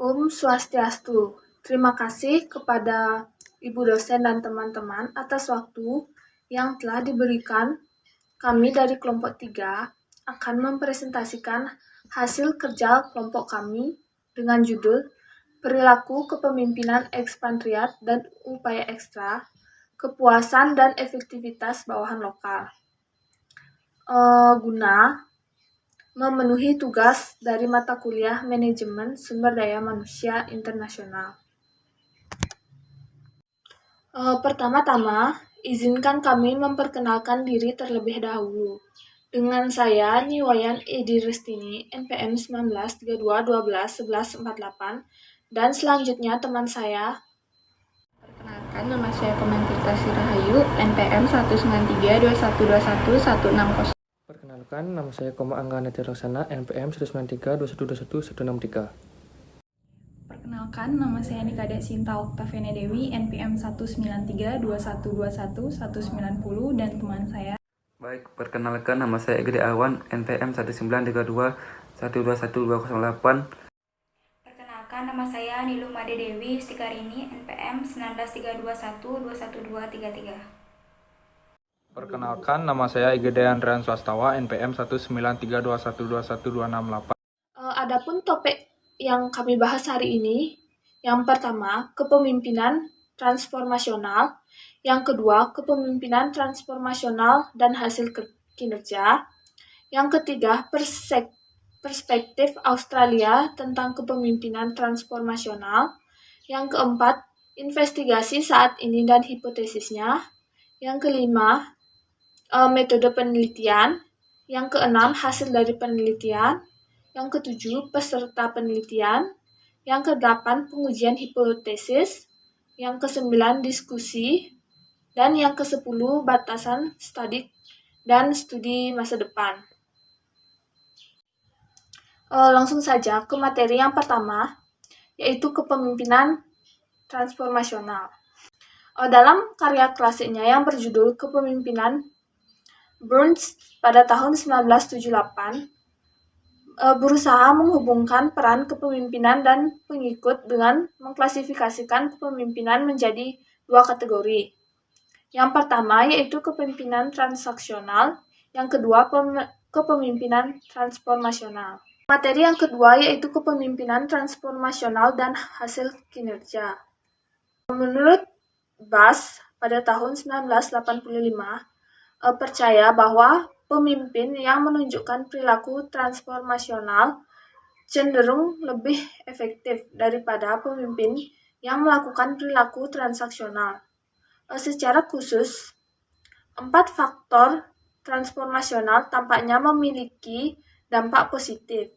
Om Swastiastu. Terima kasih kepada Ibu dosen dan teman-teman atas waktu yang telah diberikan. Kami dari kelompok 3 akan mempresentasikan hasil kerja kelompok kami dengan judul Perilaku Kepemimpinan Ekspatriat dan Upaya Ekstra, Kepuasan dan Efektivitas Bawahan Lokal. Guna memenuhi tugas dari mata kuliah Manajemen Sumber Daya Manusia Internasional. Pertama-tama, izinkan kami memperkenalkan diri terlebih dahulu. Dengan saya, Niwayan Edi Restini, NPM 1932121148, dan selanjutnya teman saya. Perkenalkan, nama saya Komantirtasi Rahayu, NPM 19321211601. Perkenalkan, nama saya Koma Anggana Roksana, NPM 19321212163. Perkenalkan, nama saya Nikade Sinta Oktaviana Dewi, NPM 19321211190, dan teman saya. Baik, perkenalkan, nama saya Egede Awan, NPM 19321211208. Perkenalkan, nama saya Nilu Made Dewi Stikarini, NPM 19321212233. Perkenalkan, nama saya Igede Andrian Swastawa, NPM 19321212268. Adapun topik yang kami bahas hari ini, yang pertama, kepemimpinan transformasional, yang kedua, kepemimpinan transformasional dan hasil kinerja, yang ketiga, perspektif Australia tentang kepemimpinan transformasional, yang keempat, investigasi saat ini dan hipotesisnya, yang kelima, metode penelitian, yang keenam, hasil dari penelitian, yang ketujuh, peserta penelitian, yang kedelapan, pengujian hipotesis, yang kesembilan, diskusi, dan yang kesepuluh, batasan studi dan studi masa depan. Langsung saja ke materi yang pertama, yaitu kepemimpinan transformasional. Dalam karya klasiknya yang berjudul Kepemimpinan, Burns pada tahun 1978 berusaha menghubungkan peran kepemimpinan dan pengikut dengan mengklasifikasikan kepemimpinan menjadi dua kategori. Yang pertama yaitu kepemimpinan transaksional, yang kedua kepemimpinan transformasional. Materi yang kedua yaitu kepemimpinan transformasional dan hasil kinerja. Menurut Bass pada tahun 1985, percaya bahwa pemimpin yang menunjukkan perilaku transformasional cenderung lebih efektif daripada pemimpin yang melakukan perilaku transaksional. Secara khusus, 4 faktor transformasional tampaknya memiliki dampak positif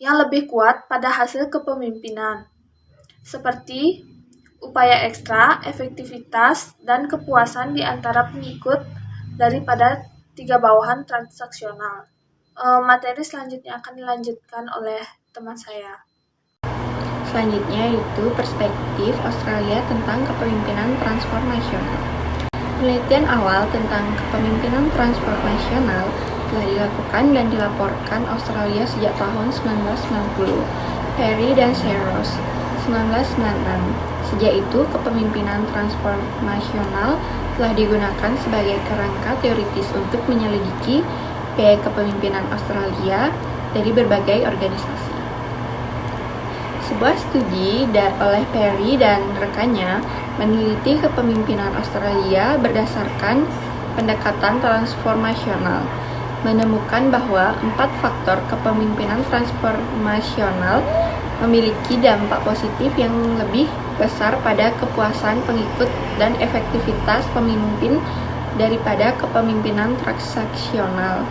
yang lebih kuat pada hasil kepemimpinan, seperti upaya ekstra, efektivitas, dan kepuasan di antara pengikut daripada 3 bawahan transaksional. Materi selanjutnya akan dilanjutkan oleh teman saya. Selanjutnya yaitu perspektif Australia tentang kepemimpinan transformasional. Penelitian awal tentang kepemimpinan transformasional telah dilakukan dan dilaporkan Australia sejak tahun 1990. Perry dan Seros 1996. Sejak itu, kepemimpinan transformasional telah digunakan sebagai kerangka teoritis untuk menyelidiki gaya kepemimpinan Australia dari berbagai organisasi. Sebuah studi oleh Perry dan rekannya meneliti kepemimpinan Australia berdasarkan pendekatan transformasional, menemukan bahwa 4 faktor kepemimpinan transformasional memiliki dampak positif yang lebih besar pada kepuasan pengikut dan efektivitas pemimpin daripada kepemimpinan transaksional.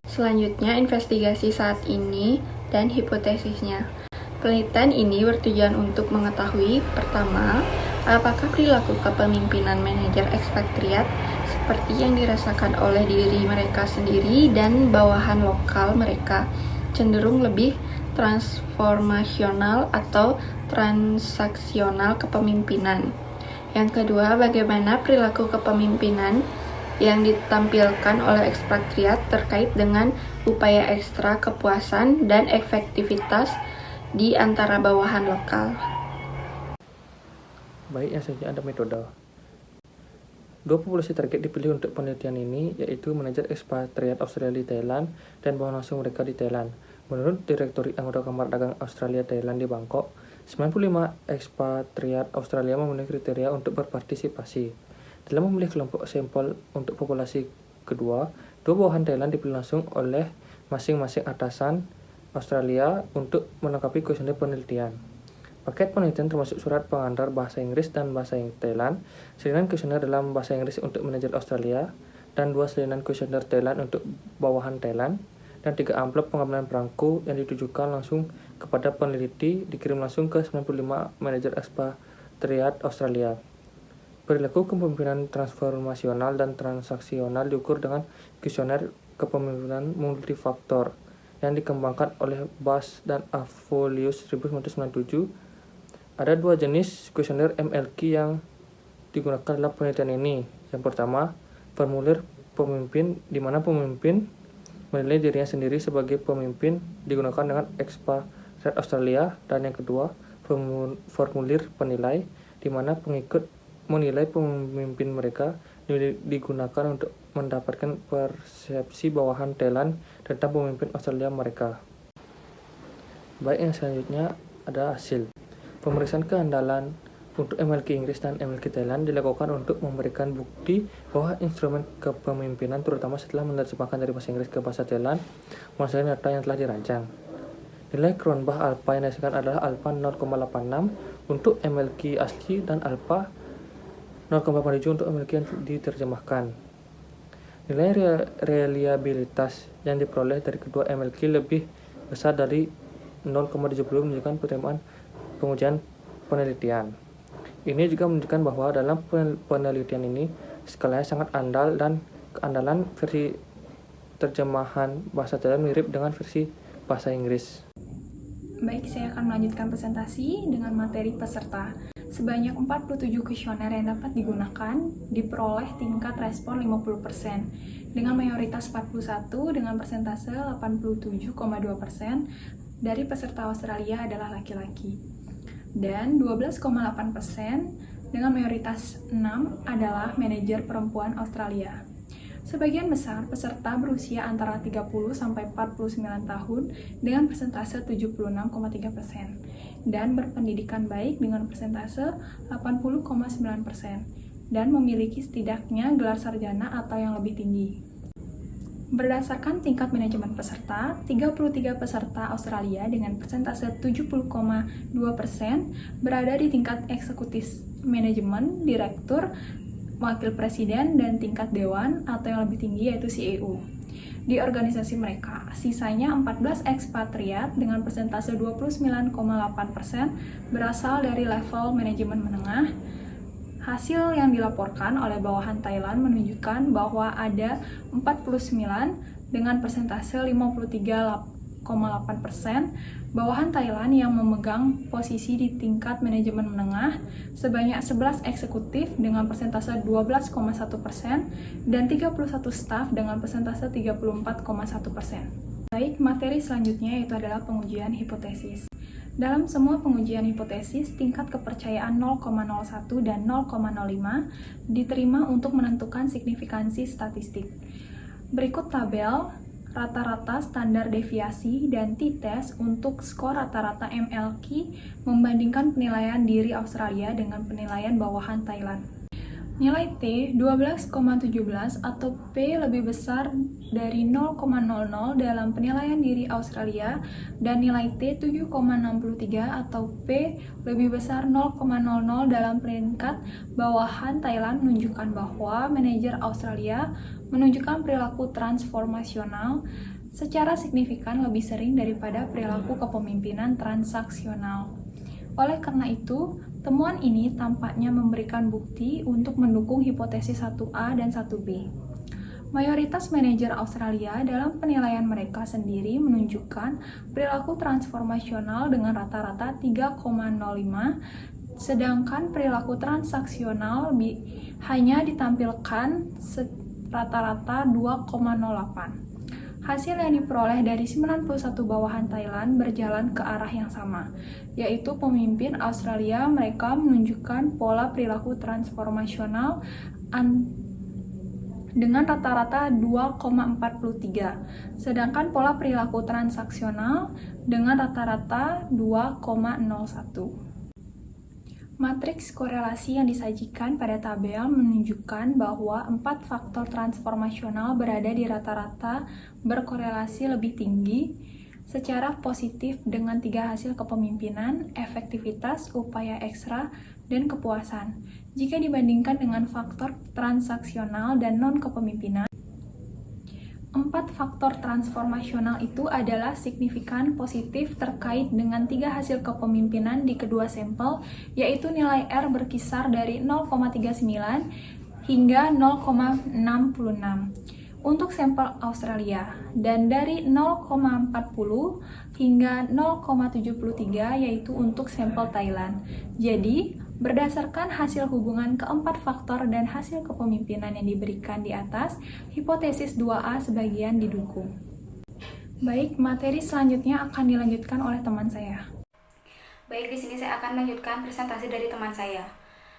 Selanjutnya, investigasi saat ini dan hipotesisnya. Penelitian ini bertujuan untuk mengetahui, pertama, apakah perilaku kepemimpinan manajer ekspatriat seperti yang dirasakan oleh diri mereka sendiri dan bawahan lokal mereka cenderung lebih transformasional atau transaksional kepemimpinan. Yang kedua, bagaimana perilaku kepemimpinan yang ditampilkan oleh ekspatriat terkait dengan upaya ekstra, kepuasan, dan efektivitas di antara bawahan lokal. Baik, yang selanjutnya ada metode. Dua populasi target dipilih untuk penelitian ini, yaitu manajer ekspatriat Australia di Thailand dan bawahan langsung mereka di Thailand. Menurut Direktori Anggota Kamar Dagang Australia Thailand di Bangkok, 95 ekspatriat Australia memenuhi kriteria untuk berpartisipasi. Dalam memilih kelompok sampel untuk populasi kedua, dua bawahan Thailand dipilih langsung oleh masing-masing atasan Australia untuk melengkapi kuesioner penelitian. Paket penelitian termasuk surat pengantar bahasa Inggris dan bahasa Thailand, salinan kuesioner dalam bahasa Inggris untuk manajer Australia, dan 2 salinan kuesioner Thailand untuk bawahan Thailand, dan 3 amplop pengambilan perangko yang ditujukan langsung kepada peneliti dikirim langsung ke 95 manajer ekspatriat Australia. Perilaku kepemimpinan transformasional dan transaksional diukur dengan kuesioner kepemimpinan multifaktor yang dikembangkan oleh Bass dan Avolius 1997. Ada 2 jenis kuesioner MLQ yang digunakan dalam penelitian ini. Yang pertama, formulir pemimpin, di mana pemimpin menilai dirinya sendiri sebagai pemimpin digunakan dengan ekspatriat Australia, dan yang kedua, formulir penilai, di mana pengikut menilai pemimpin mereka digunakan untuk mendapatkan persepsi bawahan Thailand tentang pemimpin Australia mereka. Baik, yang selanjutnya ada hasil. Pemeriksaan keandalan untuk MLQ Inggris dan MLQ Thailand dilakukan untuk memberikan bukti bahwa instrumen kepemimpinan, terutama setelah menerjemahkan dari bahasa Inggris ke bahasa Thailand, menghasilkan data yang telah dirancang. Nilai Cronbach alpha yang dihasilkan adalah alpha 0,86 untuk MLQ asli dan alpha 0,87 untuk MLQ yang diterjemahkan. Nilai reliabilitas yang diperoleh dari kedua MLQ lebih besar dari 0,70 menunjukkan penerimaan pengujian penelitian. Ini juga menunjukkan bahwa dalam penelitian ini skalanya sangat andal dan keandalan versi terjemahan bahasa Thailand mirip dengan versi bahasa Inggris. Baik, saya akan melanjutkan presentasi dengan materi peserta. Sebanyak 47 kuesioner yang dapat digunakan diperoleh tingkat respon 50%, dengan mayoritas 41 dengan persentase 87,2% dari peserta Australia adalah laki-laki. Dan 12,8% dengan mayoritas 6 adalah manajer perempuan Australia. Sebagian besar peserta berusia antara 30 sampai 49 tahun dengan persentase 76,3% dan berpendidikan baik dengan persentase 80,9% dan memiliki setidaknya gelar sarjana atau yang lebih tinggi. Berdasarkan tingkat manajemen peserta, 33 peserta Australia dengan persentase 70,2% berada di tingkat eksekutif manajemen, direktur, wakil presiden, dan tingkat dewan atau yang lebih tinggi yaitu CEO. Di organisasi mereka, sisanya 14 ekspatriat dengan persentase 29,8% berasal dari level manajemen menengah. Hasil yang dilaporkan oleh bawahan Thailand menunjukkan bahwa ada 49 dengan persentase 53,8% bawahan Thailand yang memegang posisi di tingkat manajemen menengah, sebanyak 11 eksekutif dengan persentase 12,1% dan 31 staf dengan persentase 34,1%. Baik, materi selanjutnya yaitu adalah pengujian hipotesis. Dalam semua pengujian hipotesis, tingkat kepercayaan 0,01 dan 0,05 diterima untuk menentukan signifikansi statistik. Berikut tabel rata-rata standar deviasi dan t-test untuk skor rata-rata MLQ membandingkan penilaian diri Australia dengan penilaian bawahan Thailand. Nilai T 12,17 atau P lebih besar dari 0,00 dalam penilaian diri Australia dan nilai T 7,63 atau P lebih besar 0,00 dalam peringkat bawahan Thailand menunjukkan bahwa manajer Australia menunjukkan perilaku transformasional secara signifikan lebih sering daripada perilaku kepemimpinan transaksional. Oleh karena itu, temuan ini tampaknya memberikan bukti untuk mendukung hipotesis 1A dan 1B. Mayoritas manajer Australia dalam penilaian mereka sendiri menunjukkan perilaku transformasional dengan rata-rata 3,05, sedangkan perilaku transaksional hanya ditampilkan rata-rata 2,08. Hasil yang diperoleh dari 91 bawahan Thailand berjalan ke arah yang sama, yaitu pemimpin Australia mereka menunjukkan pola perilaku transformasional dengan rata-rata 2,43, sedangkan pola perilaku transaksional dengan rata-rata 2,01. Matriks korelasi yang disajikan pada tabel menunjukkan bahwa 4 faktor transformasional berada di rata-rata berkorelasi lebih tinggi secara positif dengan 3 hasil kepemimpinan, efektivitas, upaya ekstra, dan kepuasan. Jika dibandingkan dengan faktor transaksional dan non-kepemimpinan, 4 faktor transformasional itu adalah signifikan positif terkait dengan 3 hasil kepemimpinan di kedua sampel, yaitu nilai R berkisar dari 0,39 hingga 0,66 untuk sampel Australia, dan dari 0,40 hingga 0,73 yaitu untuk sampel Thailand. Jadi, berdasarkan hasil hubungan keempat faktor dan hasil kepemimpinan yang diberikan di atas, hipotesis 2A sebagian didukung. Baik, materi selanjutnya akan dilanjutkan oleh teman saya. Baik, di sini saya akan melanjutkan presentasi dari teman saya.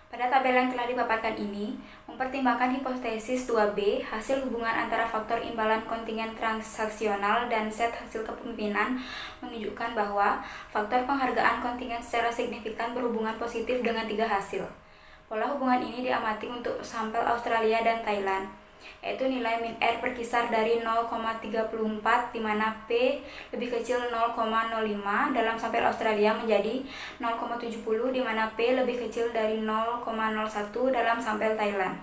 Pada tabel yang telah dipaparkan ini, mempertimbangkan hipotesis 2B, hasil hubungan antara faktor imbalan kontingen transaksional dan set hasil kepemimpinan menunjukkan bahwa faktor penghargaan kontingen secara signifikan berhubungan positif dengan 3 hasil. Pola hubungan ini diamati untuk sampel Australia dan Thailand, yaitu nilai min R berkisar dari 0,34 di mana P lebih kecil 0,05 dalam sampel Australia menjadi 0,70 di mana P lebih kecil dari 0,01 dalam sampel Thailand.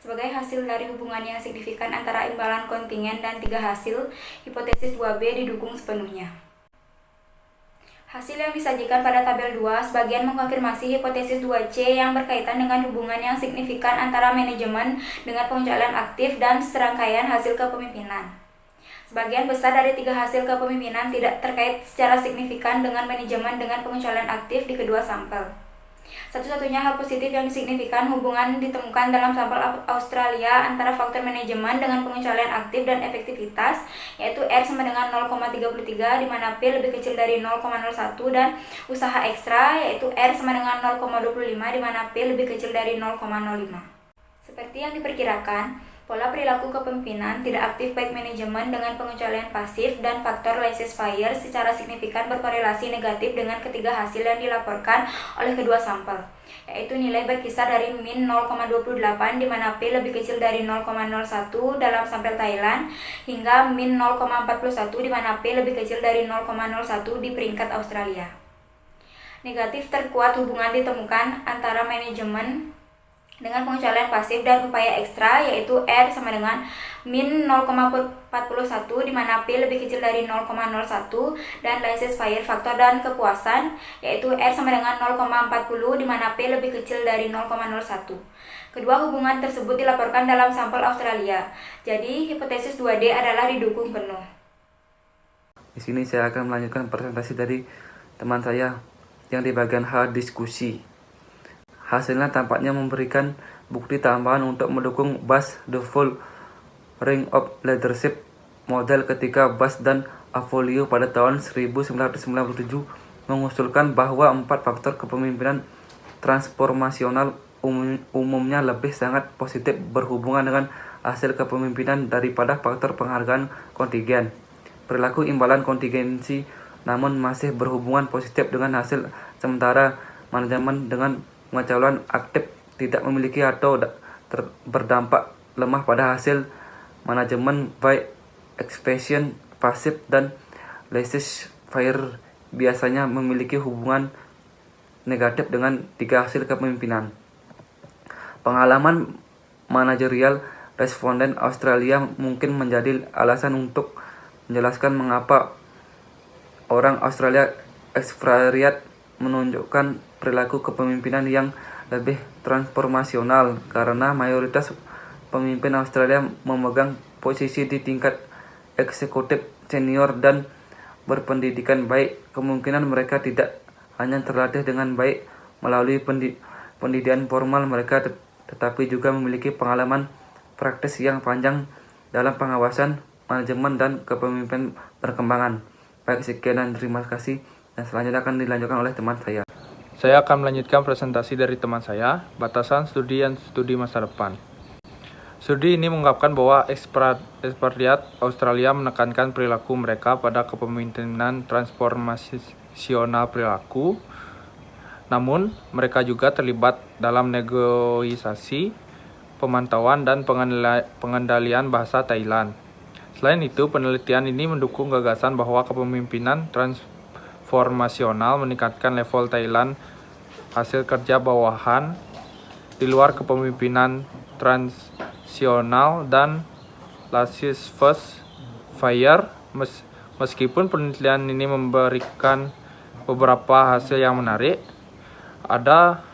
Sebagai hasil dari hubungan yang signifikan antara imbalan kontingen dan 3 hasil, hipotesis 2B didukung sepenuhnya. Hasil yang disajikan pada tabel 2 sebagian mengkonfirmasi hipotesis 2C yang berkaitan dengan hubungan yang signifikan antara manajemen dengan pengecualian aktif dan serangkaian hasil kepemimpinan. Sebagian besar dari 3 hasil kepemimpinan tidak terkait secara signifikan dengan manajemen dengan pengecualian aktif di kedua sampel. Satu-satunya hal positif yang signifikan hubungan ditemukan dalam sampel Australia antara faktor manajemen dengan pengecualian aktif dan efektivitas, yaitu R sama dengan 0,33 di mana P lebih kecil dari 0,01 dan usaha ekstra yaitu R sama dengan 0,25 di mana P lebih kecil dari 0,05. Seperti yang diperkirakan, pola perilaku kepemimpinan tidak aktif baik manajemen dengan pengecualian pasif dan faktor laissez-faire secara signifikan berkorelasi negatif dengan ketiga hasil yang dilaporkan oleh kedua sampel, yaitu nilai berkisar dari min 0,28 di mana P lebih kecil dari 0,01 dalam sampel Thailand hingga min 0,41 di mana P lebih kecil dari 0,01 di peringkat Australia. Negatif terkuat hubungan ditemukan antara manajemen dengan pengecualian pasif dan upaya ekstra, yaitu R sama dengan min 0,41 di mana P lebih kecil dari 0,01 dan laissez-faire faktor dan kepuasan, yaitu R sama dengan 0,40 di mana P lebih kecil dari 0,01. Kedua hubungan tersebut dilaporkan dalam sampel Australia. Jadi hipotesis 2D adalah didukung penuh. Di sini saya akan melanjutkan presentasi dari teman saya yang di bagian H diskusi. Hasilnya tampaknya memberikan bukti tambahan untuk mendukung Bas the Full Ring of Leadership model ketika Bas dan Avolio pada tahun 1997 mengusulkan bahwa 4 faktor kepemimpinan transformasional umumnya lebih sangat positif berhubungan dengan hasil kepemimpinan daripada faktor penghargaan kontingen. Perilaku imbalan kontingensi namun masih berhubungan positif dengan hasil, sementara manajemen dengan pengecualian aktif tidak memiliki atau berdampak lemah pada hasil manajemen baik expansion pasif dan laissez-faire biasanya memiliki hubungan negatif dengan 3 hasil kepemimpinan. Pengalaman manajerial responden Australia mungkin menjadi alasan untuk menjelaskan mengapa orang Australia expatriate menunjukkan perilaku kepemimpinan yang lebih transformasional karena mayoritas pemimpin Australia memegang posisi di tingkat eksekutif senior dan berpendidikan baik. Kemungkinan mereka tidak hanya terlatih dengan baik melalui pendidikan formal mereka, tetapi juga memiliki pengalaman praktis yang panjang dalam pengawasan manajemen dan kepemimpinan perkembangan. Baik, sekian dan terima kasih. Dan selanjutnya akan dilanjutkan oleh teman saya. Saya akan melanjutkan presentasi dari teman saya, batasan studi dan studi masa depan. Studi ini mengungkapkan bahwa ekspatriat Australia menekankan perilaku mereka pada kepemimpinan transformasional perilaku. Namun, mereka juga terlibat dalam negosiasi, pemantauan, dan pengendalian bahasa Thailand. Selain itu, penelitian ini mendukung gagasan bahwa kepemimpinan transformasional meningkatkan level Thailand hasil kerja bawahan di luar kepemimpinan transisional dan laissez-faire. Meskipun penelitian ini memberikan beberapa hasil yang menarik, ada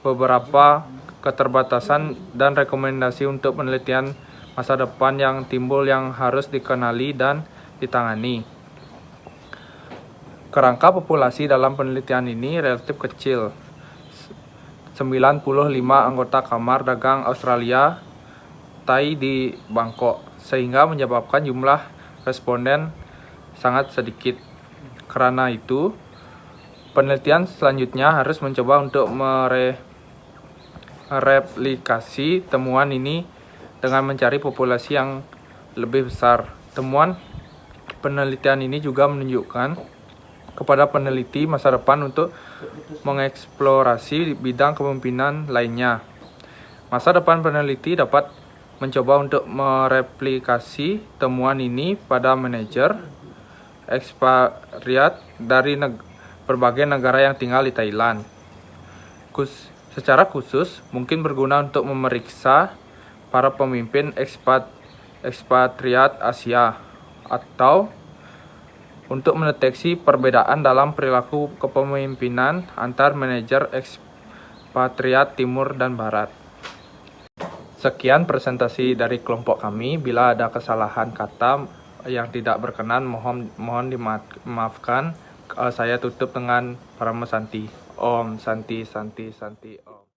beberapa keterbatasan dan rekomendasi untuk penelitian masa depan yang timbul yang harus dikenali dan ditangani. Kerangka populasi dalam penelitian ini relatif kecil. 95 anggota Kamar Dagang Australia Thai di Bangkok, sehingga menyebabkan jumlah responden sangat sedikit. Karena itu, penelitian selanjutnya harus mencoba untuk mereplikasi temuan ini dengan mencari populasi yang lebih besar. Temuan penelitian ini juga menunjukkan kepada peneliti masa depan untuk mengeksplorasi bidang kepemimpinan lainnya. Masa depan peneliti dapat mencoba untuk mereplikasi temuan ini pada manajer ekspatriat dari berbagai negara yang tinggal di Thailand. Secara khusus, mungkin berguna untuk memeriksa para pemimpin ekspatriat Asia, atau untuk mendeteksi perbedaan dalam perilaku kepemimpinan antar manajer ekspatriat Timur dan Barat. Sekian presentasi dari kelompok kami. Bila ada kesalahan kata yang tidak berkenan, mohon dimaafkan. Saya tutup dengan Parama Santi. Om Santi Santi Santi Om.